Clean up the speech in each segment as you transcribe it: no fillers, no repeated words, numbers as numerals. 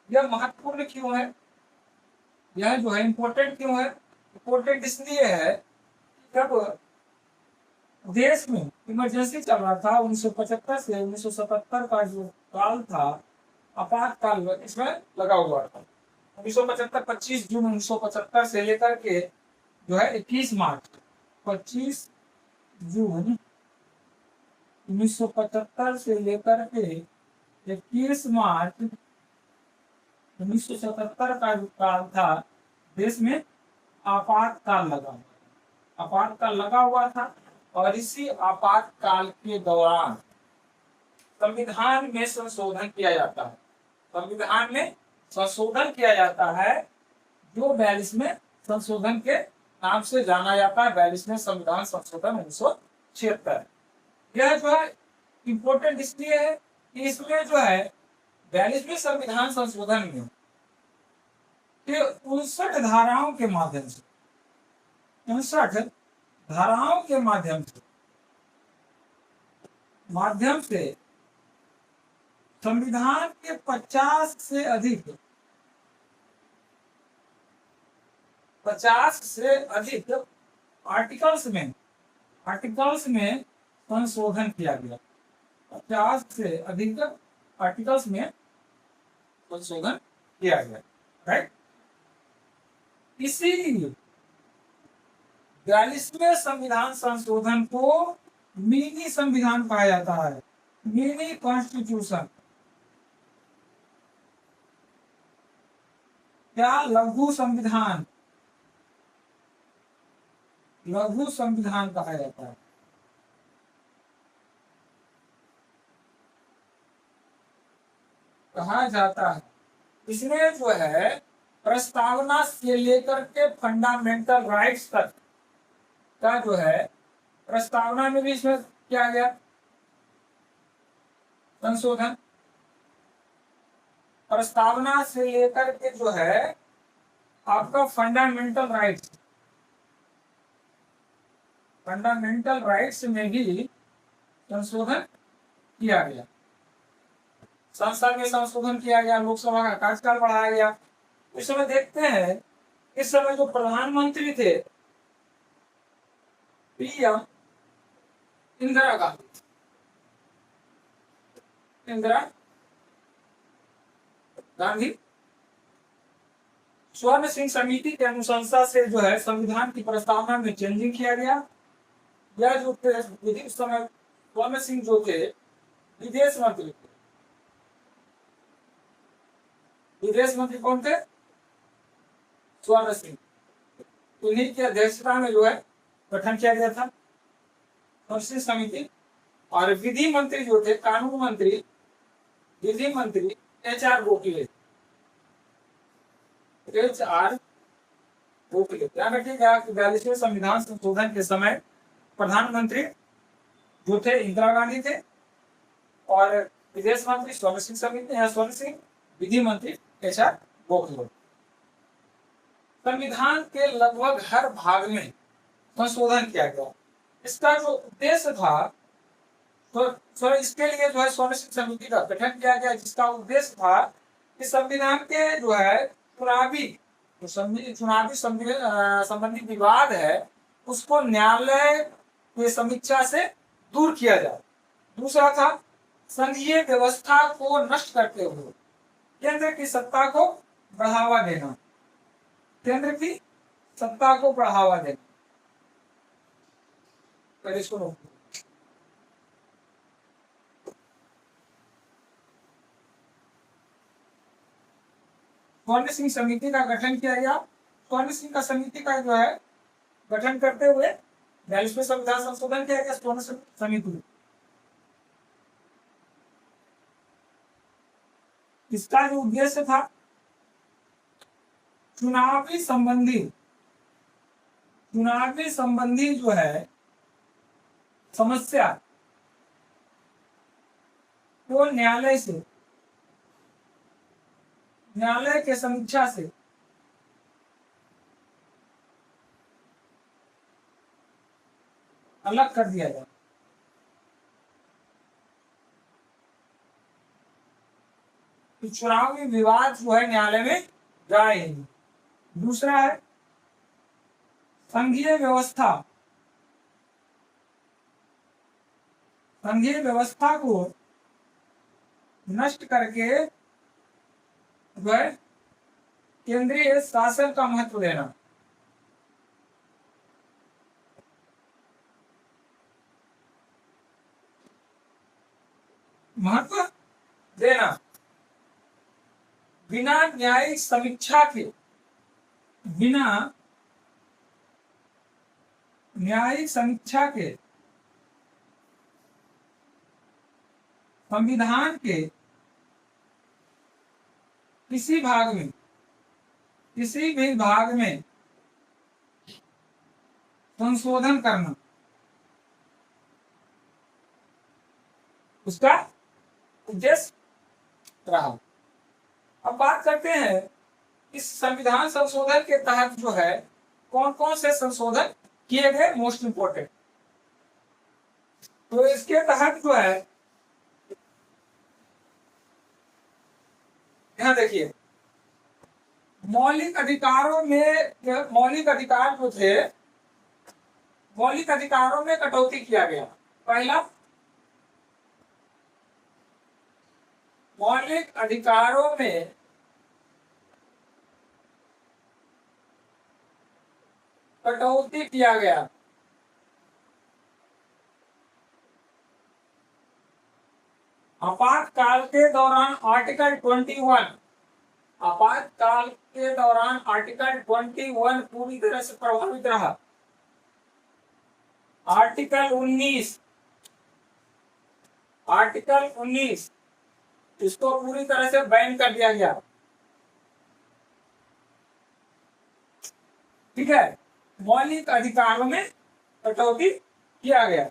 यह महत्वपूर्ण क्यों है, यह जो है इम्पोर्टेंट क्यों है? इम्पोर्टेंट इसलिए है जब देश में इमरजेंसी चल रहा था 1975 से 1977 का जो काल था, आपातकाल इसमें लगा हुआ था। 1975 25 जून 1975 से लेकर के जो है 21 मार्च 25 जून 1975 से लेकर के 21 मार्च 1977 का जो काल था, देश में आपातकाल लगा हुआ था। आपातकाल लगा हुआ था और इसी आपातकाल के दौरान संविधान में संशोधन किया जाता है। संविधान में संशोधन किया जाता है, जो 42 में संशोधन के नाम से जाना जाता है। 42वें संविधान संशोधन 1976। यह जो है इंपॉर्टेंट इसलिए है कि इसमें जो है 42वें संविधान संशोधन में 59 धाराओं के माध्यम से 59 धाराओं के माध्यम से संविधान के 50 से अधिक आर्टिकल्स में संशोधन किया गया। 50 से अधिक आर्टिकल्स में संशोधन किया गया, राइट। इसीलिए 42वें संविधान संशोधन को मिनी संविधान कहा जाता है, मिनी कॉन्स्टिट्यूशन या लघु संविधान कहा जाता है। इसमें जो है प्रस्तावना से लेकर के फंडामेंटल राइट्स तक का जो है प्रस्तावना में भी इसमें किया गया संशोधन। प्रस्तावना से लेकर के जो है आपका फंडामेंटल राइट्स में भी संशोधन किया गया। संसद में संशोधन किया गया, लोकसभा का कार्यकाल बढ़ाया गया। इस समय देखते हैं, इस समय जो प्रधानमंत्री थे पीएम इंदिरा गांधी स्वर्ण सिंह समिति के अनुशंसा से जो है संविधान की प्रस्तावना में चेंजिंग किया गया। यह जो उस समय स्वर्ण सिंह जो थे विदेश मंत्री कौन थे? स्वर्ण सिंह। उन्हीं की अध्यक्षता में जो है गठन किया गया था स्वर्ण सिंह समिति। और विधि मंत्री जो थे, कानून मंत्री, विधि मंत्री HR गोखले। ध्यान रखिएगा कि 42वें संविधान संशोधन के समय प्रधानमंत्री जो थे इंदिरा गांधी थे और विदेश मंत्री स्वर्ण सिंह समिति स्वर्ण सिंह, विधि मंत्री HR गोखले। संविधान के लगभग हर भाग में संशोधन किया गया। इसका जो उद्देश्य था, तो इसके लिए जो है स्वर्ण सिंह समिति का गठन किया गया, जिसका उद्देश्य था कि संविधान के जो है चुनावी संबंधी विवाद है उसको न्यायालय की समीक्षा से दूर किया जाए। दूसरा था संघीय व्यवस्था को नष्ट करते हुए केंद्र की सत्ता को बढ़ावा देना। पहले सुनो। स्वर्ण सिंह समिति का गठन किया गया। स्वर्ण सिंह का समिति का जो है गठन करते हुए 42वें संविधान संशोधन किया गया स्वर्ण सिंह समिति। इसका जो उद्देश्य था चुनावी संबंधी जो है समस्या तो न्यायालय के समीक्षा से अलग कर दिया जाए। कि चुनावी विवाद जो है न्यायालय में जाए। दूसरा है संघीय व्यवस्था। संघीय व्यवस्था को नष्ट करके वह केंद्रीय शासन का महत्व देना। महत्व देना बिना न्यायिक समीक्षा के, बिना न्यायिक समीक्षा के संविधान के किसी भाग में, किसी भी भाग में संशोधन करना उसका उद्देश्य रहा। अब बात करते हैं इस संविधान संशोधन के तहत जो है कौन कौन से संशोधन किए गए, मोस्ट इंपोर्टेंट। तो इसके तहत जो है यहां देखिए, मौलिक अधिकारों में, मौलिक अधिकार जो थे, मौलिक अधिकारों में कटौती किया गया। पहला, मौलिक अधिकारों में कटौती किया गया। आपातकाल के दौरान आर्टिकल 21, आपातकाल के दौरान आर्टिकल 21 पूरी तरह से प्रभावित रहा। आर्टिकल 19, आर्टिकल 19 इसको पूरी तरह से बैन कर दिया गया। ठीक है, मौलिक अधिकारों में कटौती किया गया।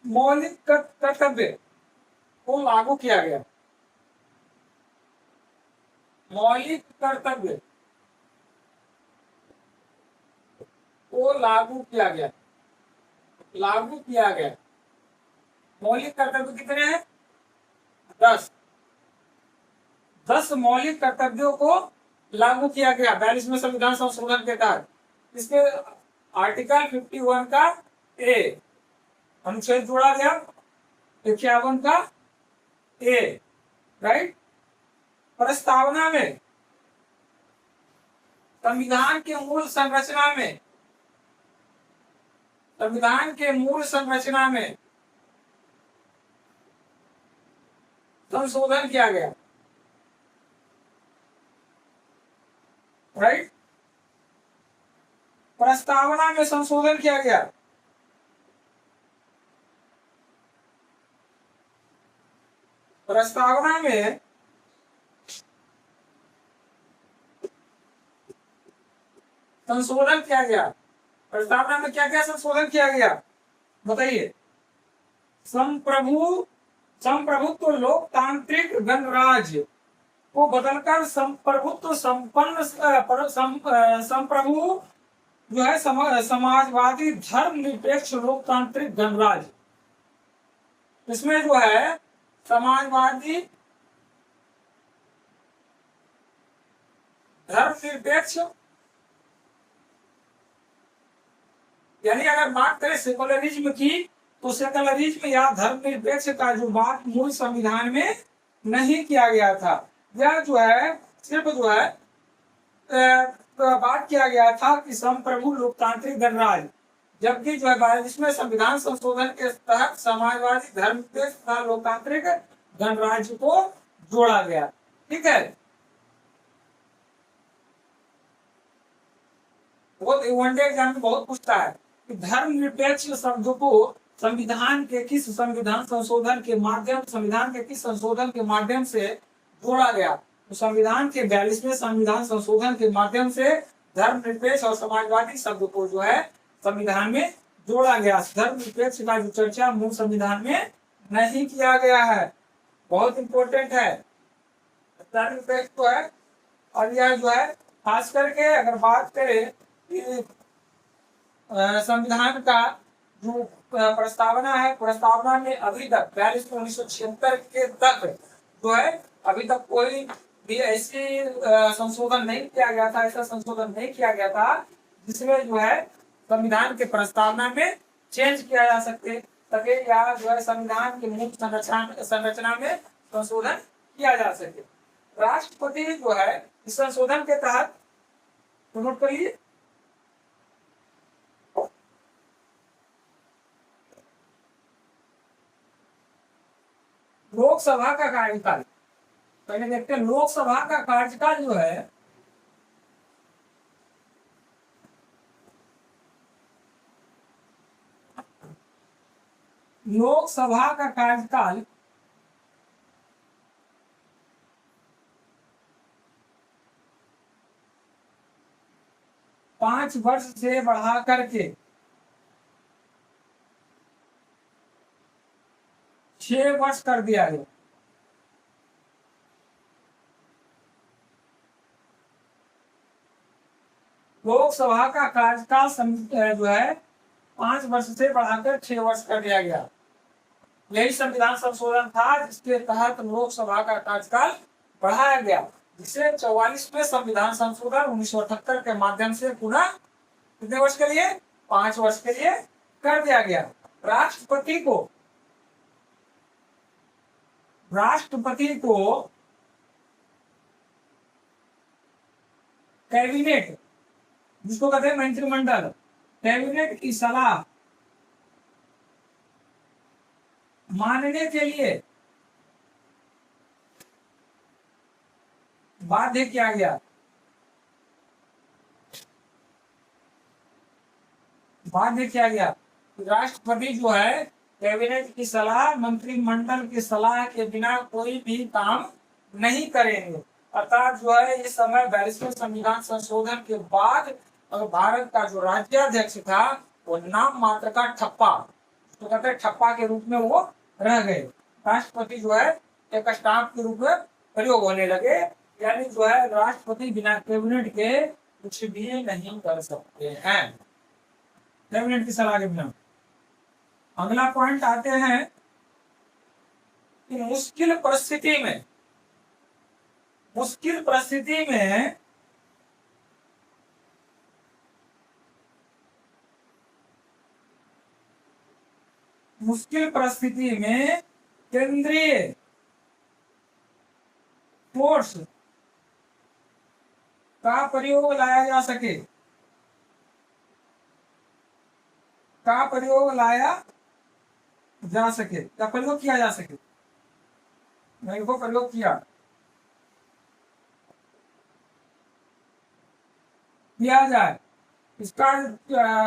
मौलिक कर्तव्य को लागू किया गया। मौलिक कर्तव्य को लागू किया गया, लागू किया गया। मौलिक कर्तव्य कितने हैं? 10 मौलिक कर्तव्यों को लागू किया गया 42वें संविधान संशोधन के तहत। इसके आर्टिकल 51 का ए अनुच्छेद जोड़ा गया, 51 का ए, राइट। प्रस्तावना में संविधान के मूल संरचना में, संविधान के मूल संरचना में संशोधन किया गया, राइट। प्रस्तावना में संशोधन किया गया। प्रस्तावना में संशोधन किया गया। प्रस्तावना में क्या क्या संशोधन किया गया बताइए? संप्रभुत्व लोकतांत्रिक गणराज्य को बदलकर संप्रभुत्व संपन्न संप्रभु जो है समाजवादी धर्मनिरपेक्ष लोकतांत्रिक गणराज्य। इसमें जो है समाजवादी धर्मनिरपेक्ष, यानी अगर बात करें सेकुलरिज्म की तो सेकुलरिज्म या धर्मनिरपेक्ष का जो बात मूल संविधान में नहीं किया गया था। यह जो है सिर्फ जो है बात किया गया था कि संप्रभु लोकतांत्रिक गणराज्य, जबकि जो है 42वें संविधान संशोधन के तहत समाजवादी धर्मनिरपेक्ष तथा लोकतांत्रिक गणराज्य को जोड़ा गया। ठीक है, वनडे एग्जाम में बहुत पूछता है कि धर्मनिरपेक्ष शब्द को संविधान के किस संशोधन के माध्यम से जोड़ा गया। तो संविधान के 42वें संविधान संशोधन के माध्यम से धर्मनिरपेक्ष और समाजवादी शब्द को जो है संविधान में जोड़ा गया। धर्मनिरपेक्ष का जो चर्चा मूल संविधान में नहीं किया गया है, बहुत इंपॉर्टेंट है। धर्मनिरपेक्ष तो है, और यह जो है खास करके अगर बात करें कि संविधान का जो प्रस्तावना है, प्रस्तावना में अभी तक 42 1976 के तक जो है अभी तक कोई भी ऐसी संशोधन नहीं किया गया था, ऐसा संशोधन नहीं किया गया था जिसमें जो है संविधान के प्रस्तावना में चेंज किया जा सके या जो है संविधान की मूल संरचना में संशोधन किया जा सके। राष्ट्रपति जो है इस संशोधन के तहत, नोट करिए, लोकसभा का कार्यकाल, पहले देखते हैं लोकसभा का कार्यकाल जो है लोकसभा का कार्यकाल 5 वर्ष से बढ़ा करके 6 वर्ष कर दिया गया। लोकसभा का कार्यकाल जो है 5 वर्ष से बढ़ाकर 6 वर्ष कर दिया गया। यही संविधान संशोधन था जिसके तहत लोकसभा का कार्यकाल बढ़ाया गया, जिसे 44वें संविधान संशोधन 1978 के माध्यम से पुनः कितने वर्ष के लिए, 5 वर्ष के लिए कर दिया गया। राष्ट्रपति को कैबिनेट, जिसको कहते हैं मंत्रिमंडल, कैबिनेट की सलाह मानने के लिए बाध्य किया गया। राष्ट्रपति जो है कैबिनेट की सलाह, मंत्रिमंडल की सलाह के बिना कोई भी काम नहीं करेंगे। अर्थात जो है इस समय 42वें संविधान संशोधन के बाद भारत का जो राज्याध्यक्ष था वो नाम मात्र का ठप्पा, तो कहते हैं ठप्पा के रूप में वो रह गए। राष्ट्रपति जो है एक स्टाम्प के रूप में प्रयोग होने लगे, यानी जो है राष्ट्रपति बिना कैबिनेट के कुछ भी नहीं कर सकते हैं, कैबिनेट की सलाह के बिना। अगला पॉइंट आते हैं कि मुश्किल परिस्थिति में केंद्रीय फोर्स का प्रयोग लाया जा सके, या प्रयोग किया जा सके, प्रयोग किया जाए, इसका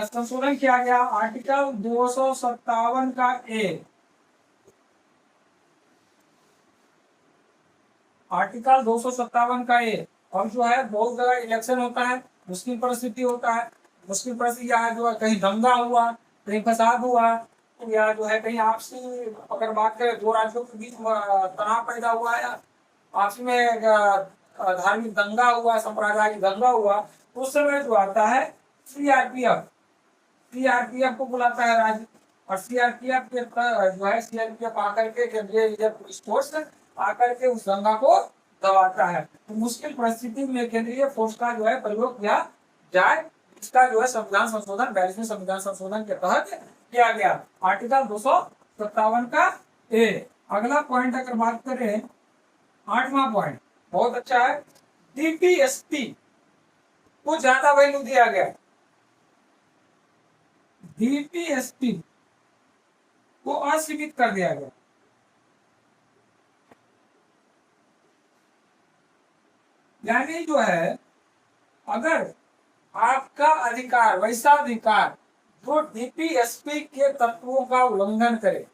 संशोधन किया गया आर्टिकल 257 का ए। आर्टिकल 257 का ए। और जो है बहुत जगह इलेक्शन होता है, मुश्किल परिस्थिति होता है, मुश्किल परिस्थिति या जो है कहीं दंगा हुआ, कहीं फसाद हुआ, या जो है कहीं आपसी, अगर बात करें दो राज्यों के बीच तनाव पैदा हुआ या आपसी में धार्मिक दंगा हुआ, सांप्रदायिक दंगा हुआ, तो उस समय जो आता है सीआरपीएफ को बुलाता है राज्य, और सीआरपीएफ के जो है सीआरपीएफ आकर के केंद्रीय रिजर्व पुलिस फोर्स आकर के उस दंगा को दबाता है। तो मुश्किल परिस्थिति में केंद्रीय फोर्स का जो है प्रयोग किया जाए, इसका जो है संविधान संशोधन 42वें संविधान संशोधन के तहत किया गया, आर्टिकल 257 का ए। अगला पॉइंट अगर बात करें, 8वां पॉइंट बहुत अच्छा है, डीपीएसपी को ज्यादा वैल्यू दिया गया। डीपीएसपी को असीमित कर दिया गया। यानी जो है अगर आपका अधिकार, वैसा अधिकार जो डीपीएसपी के तत्वों का उल्लंघन करे,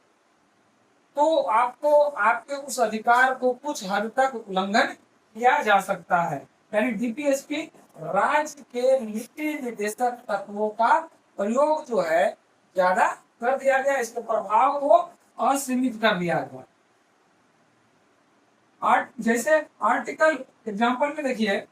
तो आपको आपके उस अधिकार को कुछ हद तक उल्लंघन किया जा सकता है। यानी डीपीएसपी राज्य के नीति निर्देशक तत्वों का प्रयोग जो है ज्यादा कर दिया गया, इसके प्रभाव को असीमित कर दिया गया। जैसे आर्टिकल एग्जाम्पल में देखिए,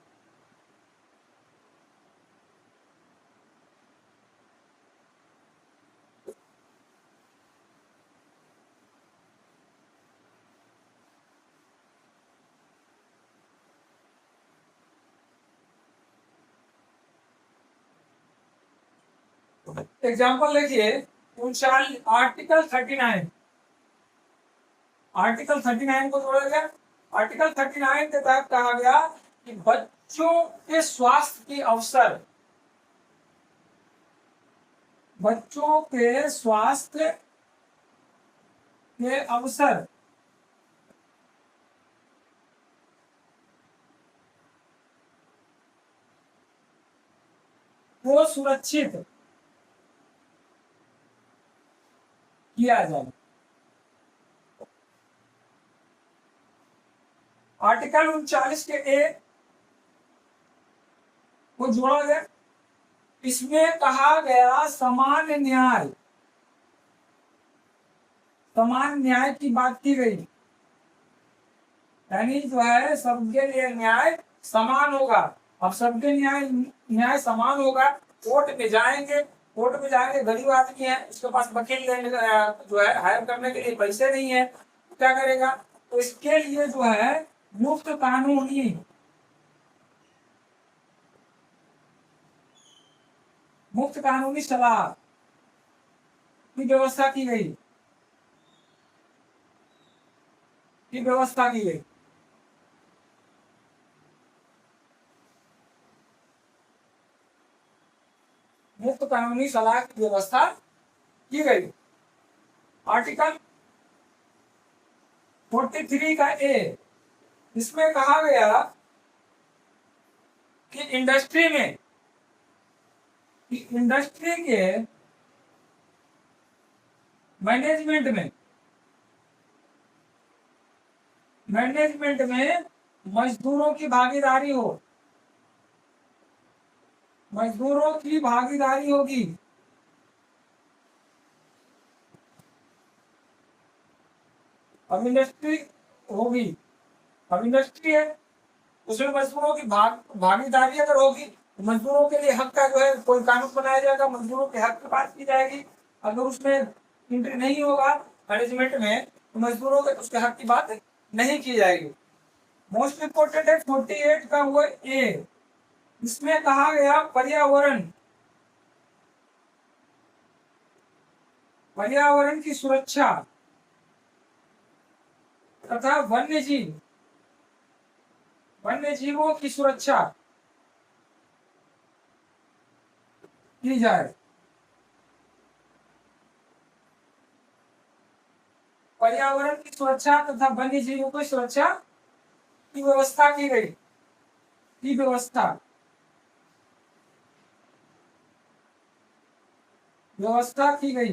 एग्जाम्पल देखिए, आर्टिकल 39, आर्टिकल 39 को जोड़ा गया। आर्टिकल 39 के तहत कहा गया कि बच्चों के स्वास्थ्य के अवसर, बच्चों के स्वास्थ्य के अवसर को सुरक्षित किया जाए। आर्टिकल 39 के ए को जोड़ा गया। इसमें कहा गया समान न्याय, समान न्याय की बात की गई, यानी जो है सबके लिए न्याय समान होगा। अब सबके न्याय समान होगा, कोर्ट में जाएंगे, कोर्ट में जाएंगे, गरीब आदमी है, उसके पास वकील जो है हायर करने के लिए पैसे नहीं है, क्या करेगा? तो इसके लिए जो है मुफ्त कानूनी सलाह की व्यवस्था की गई, मुफ्त कानूनी सलाह की व्यवस्था की गई। आर्टिकल 43 का ए, इसमें कहा गया कि इंडस्ट्री के मैनेजमेंट में मजदूरों की भागीदारी होगी। अब इंडस्ट्री होगी, अब इंडस्ट्री है, उसमें मजदूरों की भागीदारी अगर होगी, मजदूरों के लिए हक का जो है कोई कानून बनाया जाएगा, मजदूरों के हक की बात की जाएगी। अगर उसमें एंट्री नहीं होगा मैनेजमेंट में, तो मजदूरों के उसके हक की बात नहीं की जाएगी। मोस्ट इंपोर्टेंट है 48 का हुआ ए, इसमें कहा गया पर्यावरण की सुरक्षा तथा वन्यजीवों की सुरक्षा की जाए। पर्यावरण की सुरक्षा तथा वन्यजीवों की सुरक्षा की व्यवस्था की गई, व्यवस्था की गई।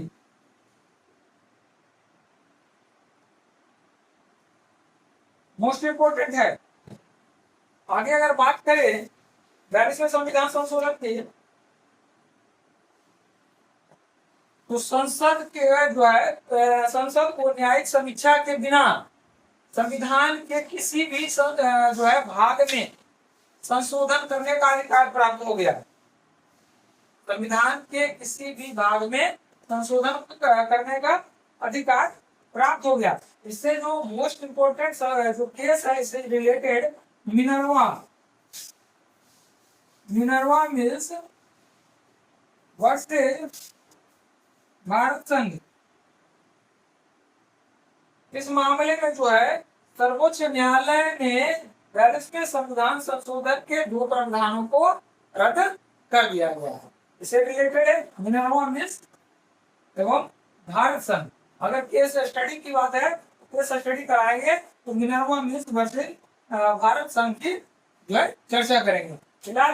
मोस्ट इंपोर्टेंट है। आगे अगर बात करें 42वें संविधान संशोधन की, तो संसद को न्यायिक समीक्षा के बिना संविधान के किसी भी जो है भाग में संशोधन करने का अधिकार प्राप्त हो गया। संविधान के किसी भी भाग में संशोधन करने का अधिकार प्राप्त हो गया। इससे जो मोस्ट इंपोर्टेंट जो केस है, इससे related Minerva mills versus Bharat संघ, इस मामले में जो है सर्वोच्च न्यायालय ने 42वें संविधान संशोधन के 2 प्रावधानों को रद्द कर दिया गया है। इससे रिलेटेड है मिनर्वा मिल्स एवं भारत संघ। अगर केस स्टडी की बात है, केस स्टडी कराएंगे तो मिनर्वा मिल्स वर्सेस भारत संघ की जो है चर्चा करेंगे। फिलहाल